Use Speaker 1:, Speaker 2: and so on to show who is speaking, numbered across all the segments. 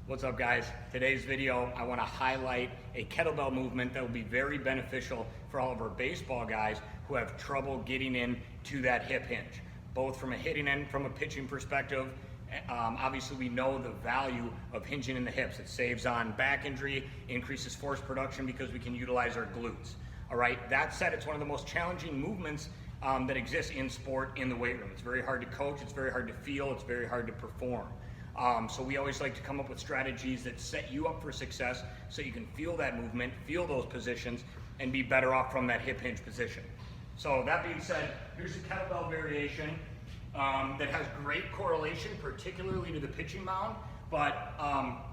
Speaker 1: What's up, guys? Today's video, I want to highlight a kettlebell movement that will be very beneficial for all of our baseball guys who have trouble getting into that hip hinge, both from a hitting and from a pitching perspective. Obviously, we know the value of hinging in the hips. It saves on back injury, increases force production because we can utilize our glutes. All right, that said, it's one of the most challenging movements that exists in sport in the weight room. It's very hard to coach, it's very hard to feel, it's very hard to perform. So we always like to come up with strategies that set you up for success so you can feel that movement, feel those positions, and be better off from that hip hinge position. So that being said, here's a kettlebell variation that has great correlation, particularly to the pitching mound, but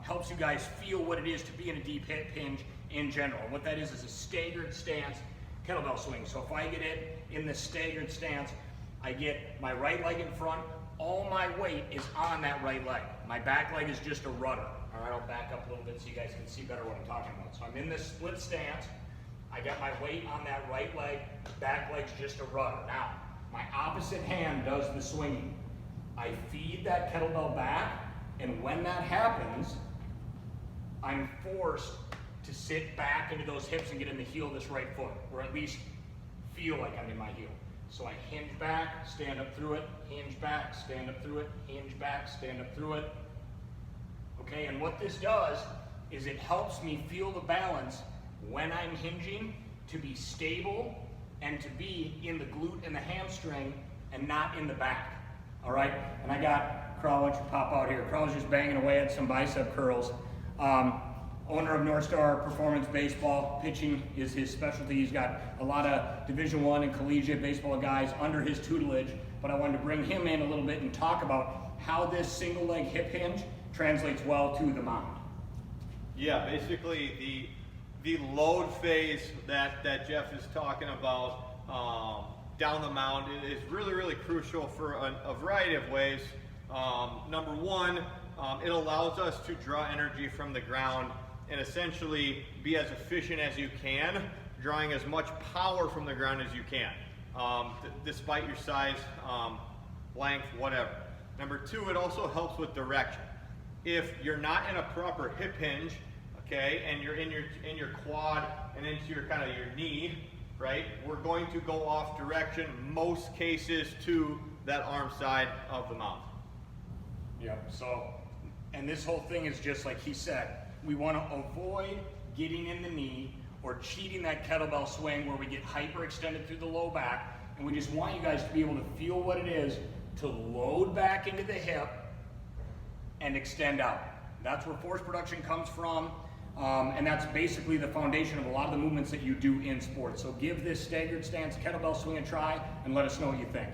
Speaker 1: helps you guys feel what it is to be in a deep hip hinge in general. And what that is a staggered stance kettlebell swing. So if I get it in the staggered stance, I get my right leg in front, all my weight is on that right leg. My back leg is just a rudder. All right, I'll back up a little bit so you guys can see better what I'm talking about. So I'm in this split stance. I got my weight on that right leg, back leg's just a rudder. Now, my opposite hand does the swinging. I feed that kettlebell back, and when that happens, I'm forced to sit back into those hips and get in the heel of this right foot, or at least feel like I'm in my heel. So I hinge back, stand up through it, hinge back, stand up through it, hinge back, stand up through it. Okay, and what this does is it helps me feel the balance when I'm hinging to be stable and to be in the glute and the hamstring and not in the back. All right, and I got Carl, why don't you pop out here? Carl's just banging away at some bicep curls. Owner of NorthStar Performance Baseball, pitching is his specialty. He's got a lot of Division I and collegiate baseball guys under his tutelage, but I wanted to bring him in a little bit and talk about how this single leg hip hinge translates well to the mound.
Speaker 2: Yeah, basically the load phase that Jeff is talking about down the mound is really crucial for a variety of ways. Number one, it allows us to draw energy from the ground and essentially be as efficient as you can, drawing as much power from the ground as you can, despite your size, length, whatever. Number two, it also helps with direction. If you're not in a proper hip hinge, okay, and you're in your quad and into your kind of your knee, right, we're going to go off direction, most cases to that arm side of the mound.
Speaker 1: Yep, so, and this whole thing is just like he said, we want to avoid getting in the knee or cheating that kettlebell swing where we get hyperextended through the low back, and we just want you guys to be able to feel what it is to load back into the hip and extend out. That's where force production comes from, and that's basically the foundation of a lot of the movements that you do in sports. So give this staggered stance kettlebell swing a try and let us know what you think.